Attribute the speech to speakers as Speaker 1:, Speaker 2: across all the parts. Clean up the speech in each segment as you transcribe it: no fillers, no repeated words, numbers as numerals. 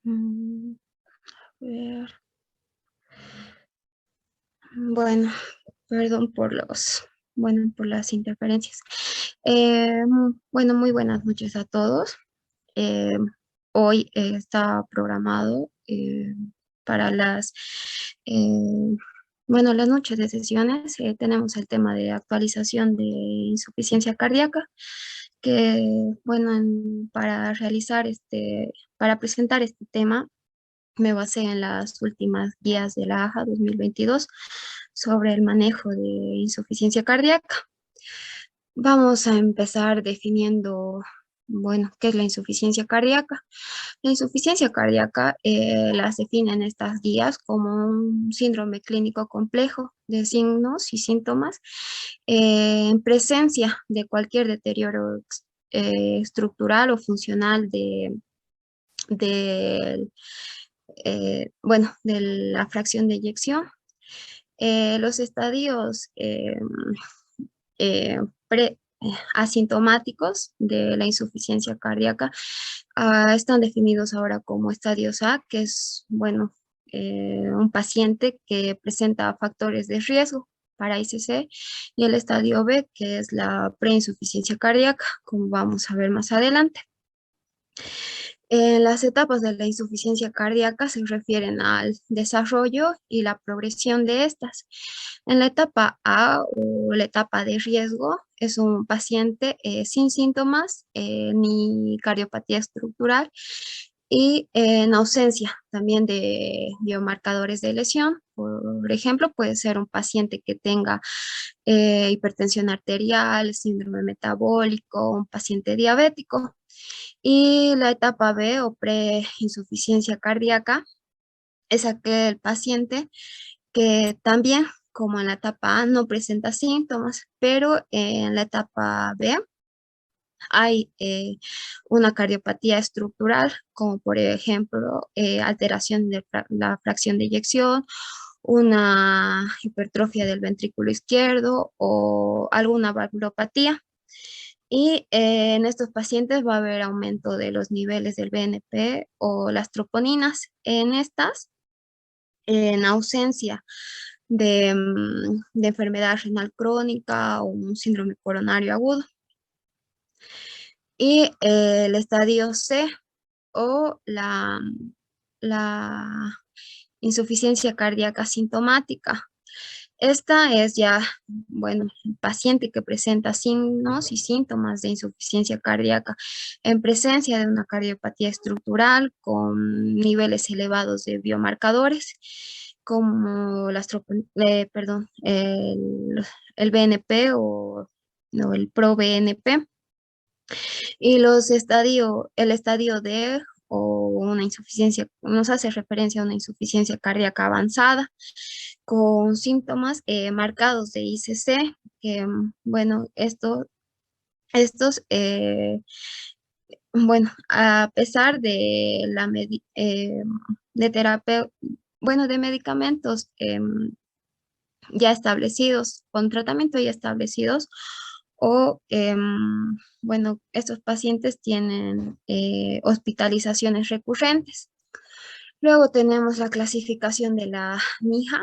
Speaker 1: Mm, a ver. Bueno, perdón por por las interferencias. Bueno, muy buenas noches a todos. Eh, Hoy está programado para eh, las noches de sesiones. Tenemos el tema de actualización de insuficiencia cardíaca, que, para presentar este tema, me basé en las últimas guías de la AJA 2022 sobre el manejo de insuficiencia cardíaca. Vamos a empezar definiendo, qué es la insuficiencia cardíaca. La insuficiencia cardíaca las definen estas guías como un síndrome clínico complejo de signos y síntomas en presencia de cualquier deterioro estructural o funcional de, de la fracción de eyección. Los estadios eh, pre- asintomáticos de la insuficiencia cardíaca están definidos ahora como estadios A, que es, un paciente que presenta factores de riesgo para ICC, y el estadio B, que es la preinsuficiencia cardíaca, como vamos a ver más adelante. Las etapas de la insuficiencia cardíaca se refieren al desarrollo y la progresión de estas. En la etapa A, o la etapa de riesgo, es un paciente sin síntomas ni cardiopatía estructural, y en ausencia también de biomarcadores de lesión. Por ejemplo, puede ser un paciente que tenga hipertensión arterial, síndrome metabólico, un paciente diabético. Y la etapa B, o preinsuficiencia cardíaca, es aquel paciente que también, como en la etapa A, no presenta síntomas, pero en la etapa B hay una cardiopatía estructural, como por ejemplo alteración de la fracción de eyección, una hipertrofia del ventrículo izquierdo o alguna valvulopatía. Y en estos pacientes va a haber aumento de los niveles del BNP o las troponinas. En estas, en ausencia de enfermedad renal crónica o un síndrome coronario agudo. Y el estadio C, o la insuficiencia cardíaca sintomática. Esta es ya, el paciente que presenta signos y síntomas de insuficiencia cardíaca en presencia de una cardiopatía estructural con niveles elevados de biomarcadores, como el BNP o el ProBNP. Y el estadio D, o una insuficiencia, nos hace referencia a una insuficiencia cardíaca avanzada con síntomas marcados de ICC, que, estos, a pesar de de terapia, de medicamentos ya establecidos, con tratamiento ya establecidos, o, estos pacientes tienen hospitalizaciones recurrentes. Luego tenemos la clasificación de la NIHA,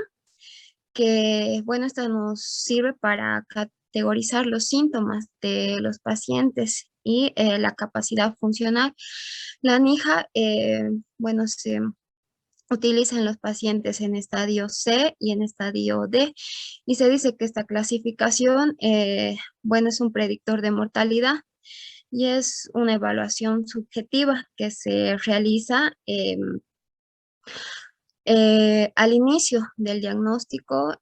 Speaker 1: que, esta nos sirve para categorizar los síntomas de los pacientes y la capacidad funcional. La NIHA, se utiliza en los pacientes en estadio C y en estadio D, y se dice que esta clasificación, es un predictor de mortalidad, y es una evaluación subjetiva que se realiza al inicio del diagnóstico,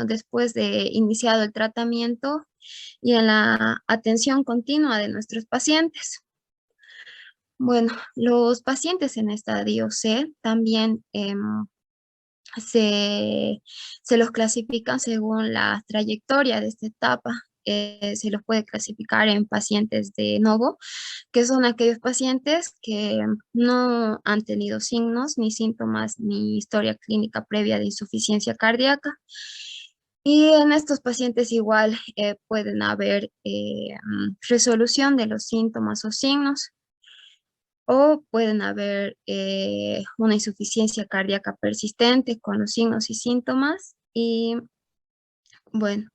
Speaker 1: después de iniciado el tratamiento y en la atención continua de nuestros pacientes. Bueno, los pacientes en estadio C también se, se los clasifican según la trayectoria de esta etapa. Se los puede clasificar en pacientes de novo, que son aquellos pacientes que no han tenido signos, ni síntomas, ni historia clínica previa de insuficiencia cardíaca. Y en estos pacientes igual pueden haber resolución de los síntomas o signos. o pueden haber una insuficiencia cardíaca persistente con los signos y síntomas. Y bueno,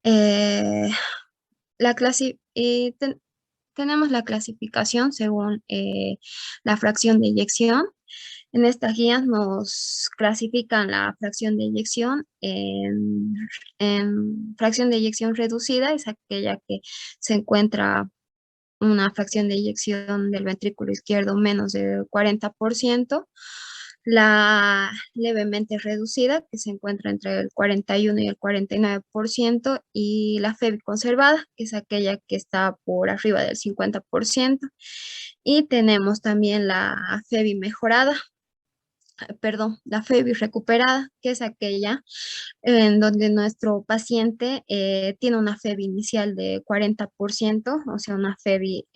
Speaker 1: eh, tenemos la clasificación según la fracción de eyección. En estas guías nos clasifican la fracción de eyección en fracción de eyección reducida, es aquella que se encuentra una fracción de eyección del ventrículo izquierdo menos del 40%, la levemente reducida, que se encuentra entre el 41 y el 49%, y la FEBI conservada, que es aquella que está por arriba del 50%. Y tenemos también la FEBI mejorada, perdón, la FEBI recuperada, que es aquella en donde nuestro paciente tiene una FEBI inicial de 40%, o sea, una FEBI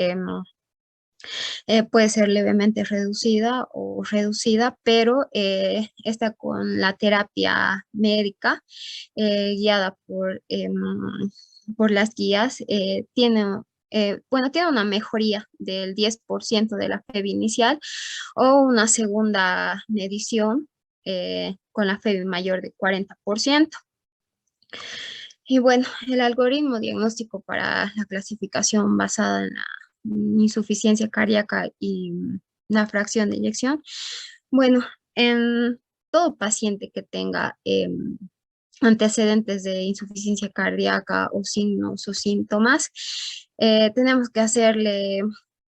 Speaker 1: puede ser levemente reducida o reducida, pero está con la terapia médica guiada por las guías, tiene una mejoría del 10% de la FEBI inicial o una segunda medición con la FEBI mayor de 40%. Y bueno, el algoritmo diagnóstico para la clasificación basada en la insuficiencia cardíaca y la fracción de eyección. Bueno, en todo paciente que tenga antecedentes de insuficiencia cardíaca o signos o síntomas, tenemos que hacerle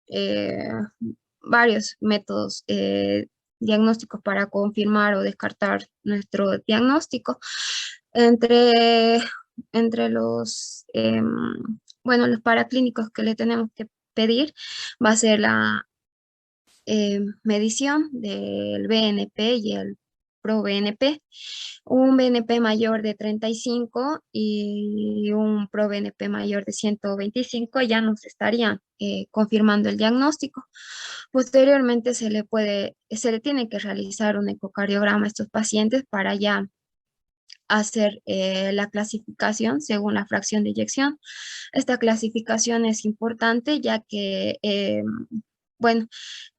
Speaker 1: eh, varios métodos diagnósticos para confirmar o descartar nuestro diagnóstico. Entre, entre los paraclínicos que le tenemos que pedir va a ser la medición del BNP y el ProBNP. Un BNP mayor de 35 y un ProBNP mayor de 125 ya nos estarían confirmando el diagnóstico. Posteriormente se le tiene que realizar un ecocardiograma a estos pacientes para ya hacer la clasificación según la fracción de eyección. Esta clasificación es importante ya que, bueno,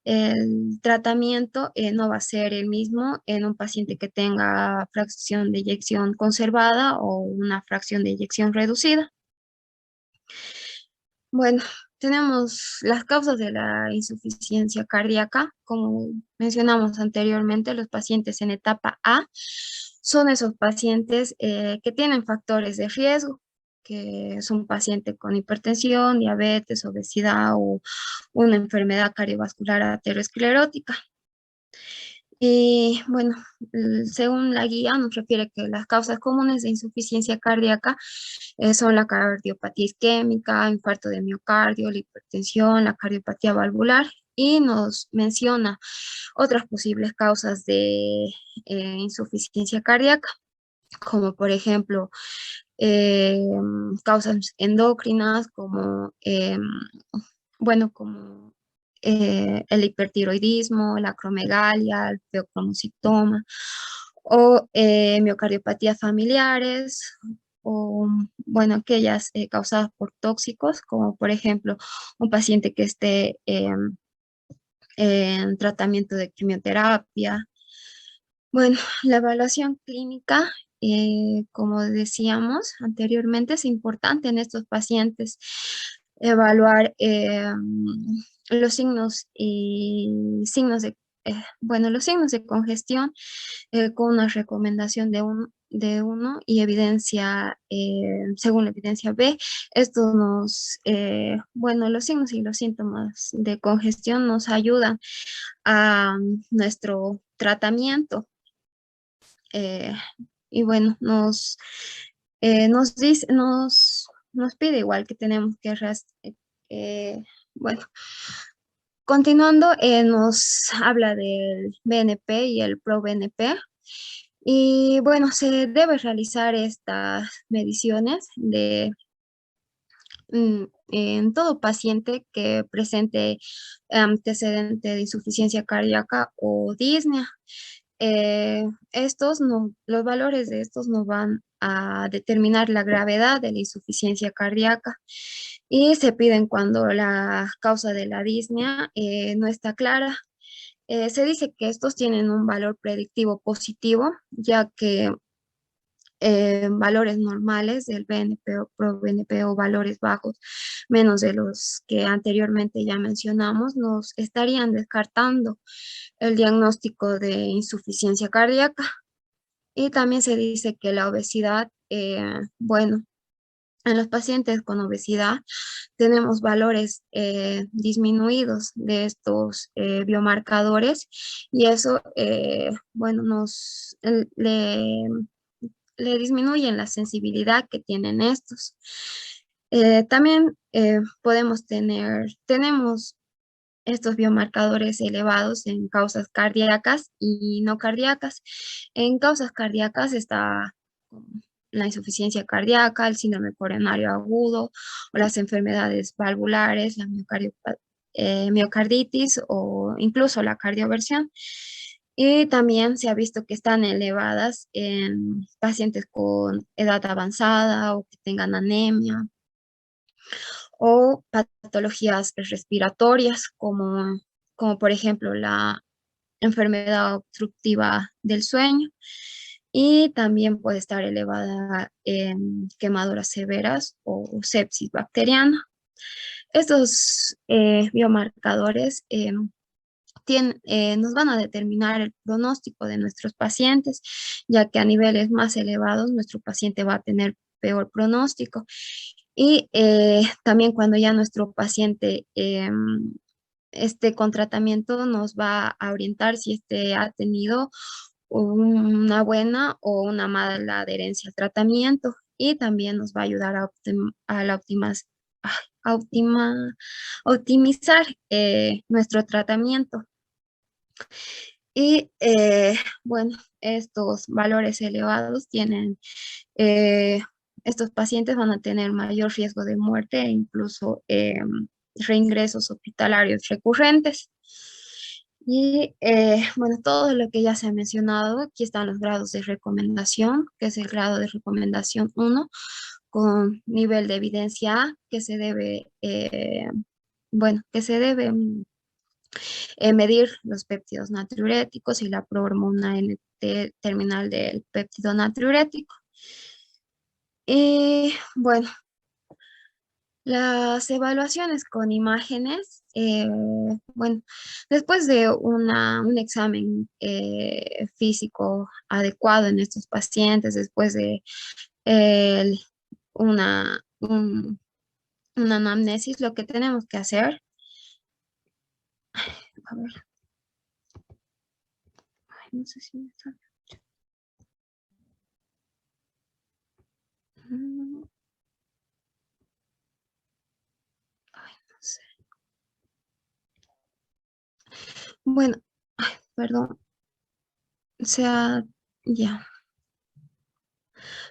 Speaker 1: el tratamiento no va a ser el mismo en un paciente que tenga fracción de eyección conservada o una fracción de eyección reducida. Bueno, tenemos las causas de la insuficiencia cardíaca. Como mencionamos anteriormente, los pacientes en etapa A son esos pacientes que tienen factores de riesgo, que es un paciente con hipertensión, diabetes, obesidad o una enfermedad cardiovascular aterosclerótica. Y bueno, según la guía nos refiere que las causas comunes de insuficiencia cardíaca son la cardiopatía isquémica, infarto de miocardio, la hipertensión, la cardiopatía valvular, y nos menciona otras posibles causas de insuficiencia cardíaca, como por ejemplo eh, causas endocrinas como, como el hipertiroidismo, la acromegalia, el feocromocitoma o miocardiopatías familiares o, bueno, aquellas causadas por tóxicos, como por ejemplo un paciente que esté en tratamiento de quimioterapia. Bueno, la evaluación clínica, como decíamos anteriormente, es importante en estos pacientes evaluar los signos y los signos de congestión con una recomendación de uno y evidencia, según la evidencia B. Los signos y los síntomas de congestión nos ayudan a nuestro tratamiento. eh, y bueno, nos pide igual que tenemos que, bueno, continuando, nos habla del BNP y el ProBNP. Y bueno, se debe realizar estas mediciones en todo paciente que presente antecedente de insuficiencia cardíaca o disnea. Los valores de estos no van a determinar la gravedad de la insuficiencia cardíaca y se piden cuando la causa de la disnea no está clara. Se dice que estos tienen un valor predictivo positivo, ya que valores normales del BNP o ProBNP o valores bajos, menos de los que anteriormente ya mencionamos, nos estarían descartando el diagnóstico de insuficiencia cardíaca. Y también se dice que la obesidad, bueno, en los pacientes con obesidad tenemos valores disminuidos de estos biomarcadores y eso, bueno, le disminuyen la sensibilidad que tienen estos. También tenemos estos biomarcadores elevados en causas cardíacas y no cardíacas. En causas cardíacas está la insuficiencia cardíaca, el síndrome coronario agudo o las enfermedades valvulares, la miocarditis o incluso la cardioversión. Y también se ha visto que están elevadas en pacientes con edad avanzada o que tengan anemia o patologías respiratorias como por ejemplo la enfermedad obstructiva del sueño y también puede estar elevada en quemaduras severas o sepsis bacteriana. Estos biomarcadores nos van a determinar el pronóstico de nuestros pacientes, ya que a niveles más elevados nuestro paciente va a tener peor pronóstico. Y también cuando ya nuestro paciente esté con tratamiento nos va a orientar si ha tenido una buena o una mala adherencia al tratamiento y también nos va a ayudar a la a optimizar nuestro tratamiento. Y bueno, estos valores elevados eh, estos pacientes van a tener mayor riesgo de muerte e incluso reingresos hospitalarios recurrentes. Y bueno, todo lo que ya se ha mencionado, aquí están los grados de recomendación, que es el grado de recomendación 1, con nivel de evidencia A, que se debe, bueno, que se debe medir los péptidos natriuréticos y la prohormona NT terminal del péptido natriurético. Y bueno, las evaluaciones con imágenes, bueno, después de un examen físico adecuado en estos pacientes, después de el- una, un- una anamnesis, lo que tenemos que hacer, a ver, ay, no sé si me sale. Mm, ay, no sé. Bueno, ay, perdón, o sea, ya.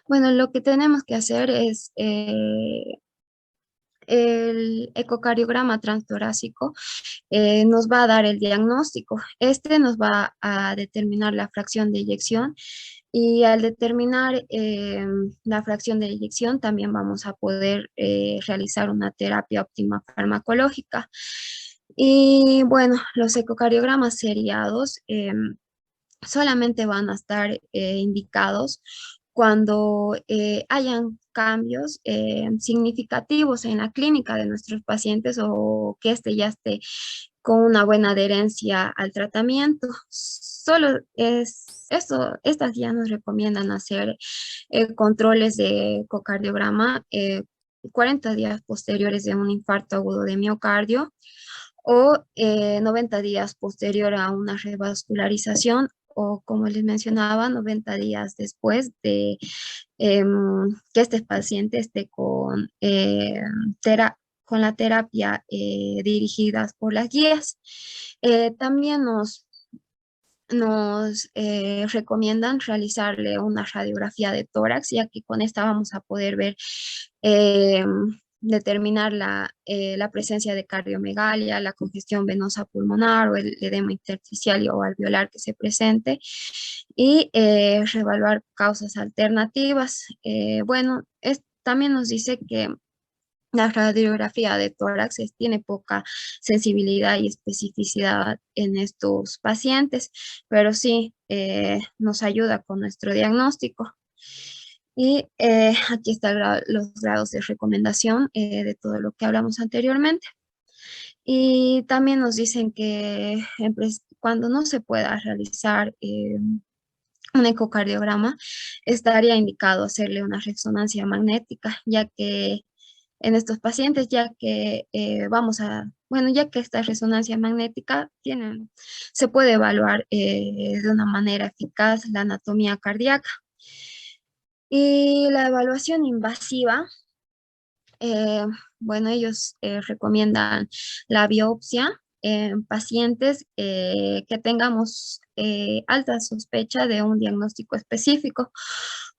Speaker 1: Bueno, lo que tenemos que hacer es el ecocardiograma transtorácico nos va a dar el diagnóstico. Este nos va a determinar la fracción de eyección y al determinar la fracción de eyección también vamos a poder realizar una terapia óptima farmacológica. Y bueno, los ecocardiogramas seriados solamente van a estar indicados cuando hayan cambios significativos en la clínica de nuestros pacientes o que éste ya esté con una buena adherencia al tratamiento. Solo es esto, estas guías nos recomiendan hacer controles de ecocardiograma 40 días posteriores de un infarto agudo de miocardio o 90 días posterior a una revascularización o como les mencionaba, 90 días después de que este paciente esté con la terapia dirigidas por las guías. También nos recomiendan realizarle una radiografía de tórax, ya que con esta vamos a poder ver determinar la presencia de cardiomegalia, la congestión venosa pulmonar o el edema intersticial o alveolar que se presente y reevaluar causas alternativas. Bueno, también nos dice que la radiografía de tórax tiene poca sensibilidad y especificidad en estos pacientes, pero sí nos ayuda con nuestro diagnóstico. Y aquí están los grados de recomendación de todo lo que hablamos anteriormente. Y también nos dicen que cuando no se pueda realizar un ecocardiograma, estaría indicado hacerle una resonancia magnética, ya que en estos pacientes, ya que bueno, ya que esta resonancia magnética se puede evaluar de una manera eficaz la anatomía cardíaca. Y la evaluación invasiva, eh, bueno, ellos recomiendan la biopsia en pacientes que tengamos alta sospecha de un diagnóstico específico,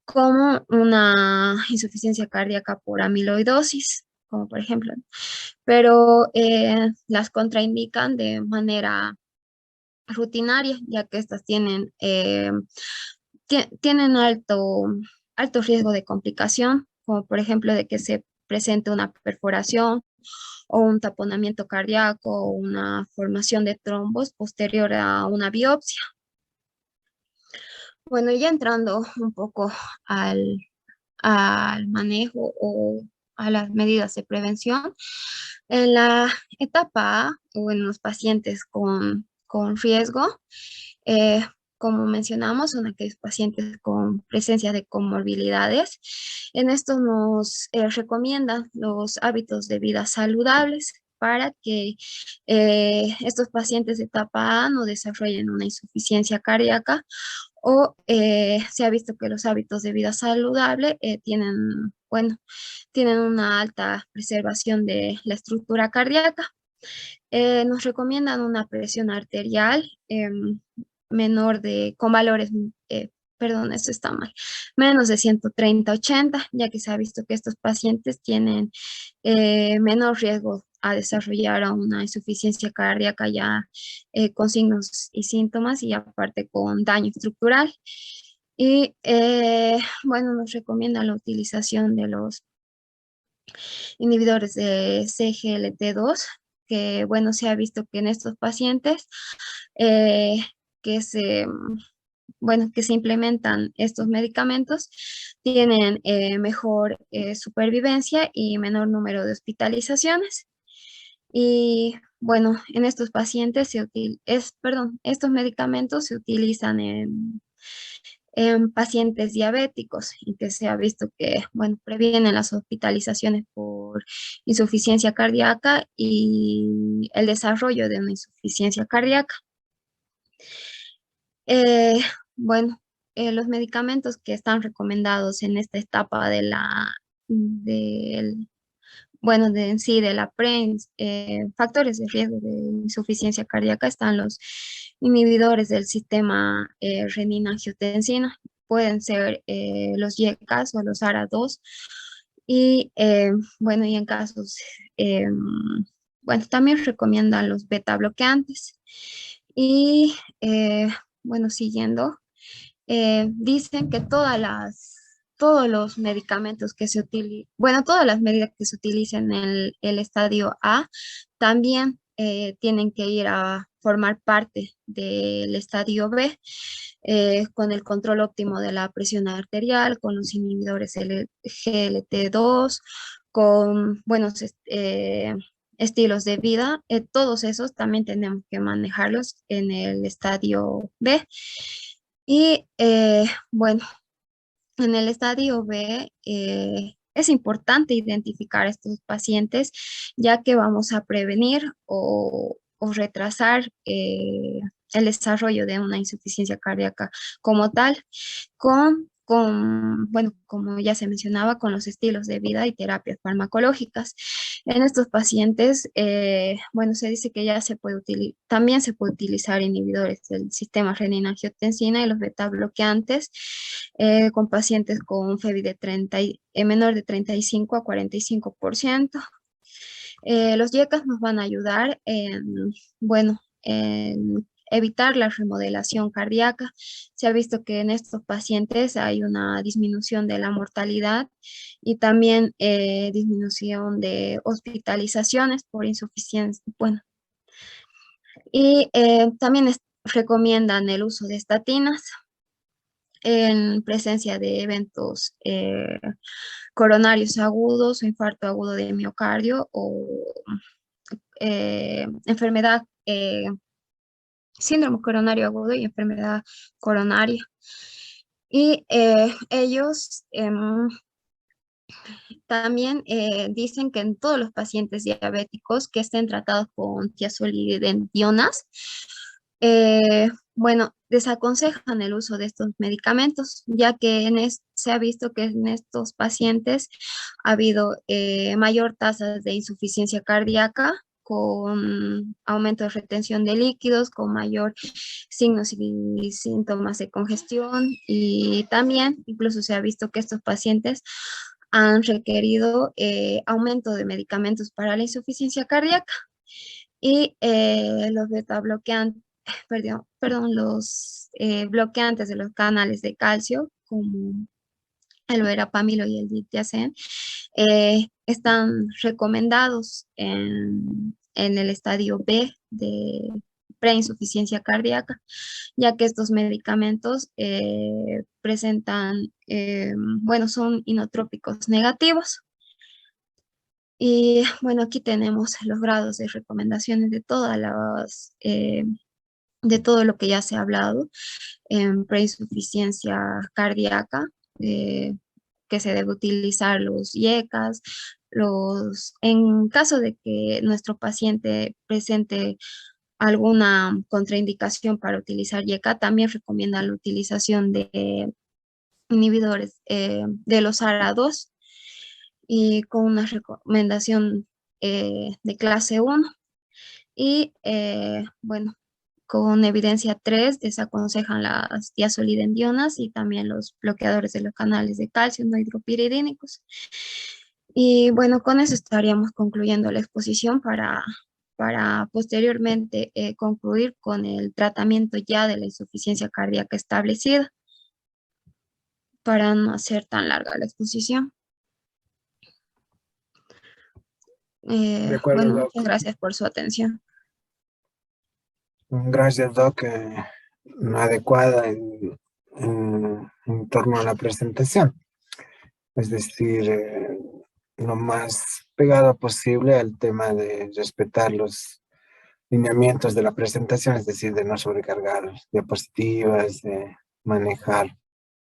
Speaker 1: como una insuficiencia cardíaca por amiloidosis, como por ejemplo, pero las contraindican de manera rutinaria, ya que estas tienen alto riesgo de complicación, como por ejemplo de que se presente una perforación o un taponamiento cardíaco o una formación de trombos posterior a una biopsia. Bueno, ya entrando un poco al, al manejo o a las medidas de prevención, en la etapa A o en los pacientes con riesgo, eh, como mencionamos, son aquellos pacientes con presencia de comorbilidades. En esto nos recomiendan los hábitos de vida saludables para que estos pacientes de etapa A no desarrollen una insuficiencia cardíaca o se ha visto que los hábitos de vida saludable bueno, tienen una alta preservación de la estructura cardíaca. Nos recomiendan una presión arterial con valores, perdón, esto está mal, menos de 130/80, ya que se ha visto que estos pacientes tienen menor riesgo a desarrollar una insuficiencia cardíaca ya con signos y síntomas y aparte con daño estructural. Y bueno, nos recomienda la utilización de los inhibidores de CGLT2, que bueno, se ha visto que en estos pacientes eh, que se, bueno, que se implementan estos medicamentos tienen mejor supervivencia y menor número de hospitalizaciones. Y bueno, en estos pacientes estos medicamentos se utilizan en pacientes diabéticos y que se ha visto que, bueno, previenen las hospitalizaciones por insuficiencia cardíaca y el desarrollo de una insuficiencia cardíaca. Eh, bueno, los medicamentos que están recomendados en esta etapa del, bueno, de en sí, de la factores de riesgo de insuficiencia cardíaca están los inhibidores del sistema renina-angiotensina, pueden ser los YECAS o los ARA2, y bueno, y en casos, bueno, también recomiendan los beta bloqueantes. Y bueno, siguiendo, dicen que todos los medicamentos que se utilizan, bueno, todas las medidas que se utilicen en el estadio A también tienen que ir a formar parte del estadio B, con el control óptimo de la presión arterial, con los inhibidores GLT2, con buenos estilos de vida. Todos esos también tenemos que manejarlos en el estadio B. Y bueno, en el estadio B es importante identificar a estos pacientes, ya que vamos a prevenir o retrasar el desarrollo de una insuficiencia cardíaca como tal, bueno, como ya se mencionaba, con los estilos de vida y terapias farmacológicas. En estos pacientes, bueno, se dice que ya se puede también se puede utilizar inhibidores del sistema renina-angiotensina y los beta bloqueantes con pacientes con FEVI de menor de 35 a 45%. Los YECAS nos van a ayudar en, bueno, en evitar la remodelación cardíaca. Se ha visto que en estos pacientes hay una disminución de la mortalidad y también disminución de hospitalizaciones por insuficiencia. Bueno, y también recomiendan el uso de estatinas en presencia de eventos coronarios agudos o infarto agudo de miocardio o enfermedad, síndrome coronario agudo y enfermedad coronaria. Y ellos también dicen que en todos los pacientes diabéticos que estén tratados con tiazolidendionas, bueno, desaconsejan el uso de estos medicamentos, ya que se ha visto que en estos pacientes ha habido mayor tasa de insuficiencia cardíaca, con aumento de retención de líquidos, con mayor signos y síntomas de congestión, y también incluso se ha visto que estos pacientes han requerido aumento de medicamentos para la insuficiencia cardíaca y los beta bloqueantes, los bloqueantes de los canales de calcio, como el verapamilo y el diltiazem, están recomendados en el estadio B de preinsuficiencia cardíaca, ya que estos medicamentos presentan, bueno, son inotrópicos negativos. Y bueno, aquí tenemos los grados de recomendaciones de todas de todo lo que ya se ha hablado en preinsuficiencia cardíaca, que se debe utilizar los IECAS, en caso de que nuestro paciente presente alguna contraindicación para utilizar IECA, también recomienda la utilización de inhibidores de los ARA2 y con una recomendación de clase 1. Y bueno, con evidencia 3 desaconsejan las diazolidendionas y también los bloqueadores de los canales de calcio no hidropiridínicos. Y bueno, con eso estaríamos concluyendo la exposición para posteriormente concluir con el tratamiento ya de la insuficiencia cardíaca establecida, para no hacer tan larga la exposición.
Speaker 2: De acuerdo,
Speaker 1: Bueno,
Speaker 2: Doc.
Speaker 1: muchas gracias por su atención.
Speaker 2: Gracias, Doc. Adecuada en torno a la presentación. Es decir, lo más pegado posible al tema de respetar los lineamientos de la presentación, es decir, de no sobrecargar diapositivas, de manejar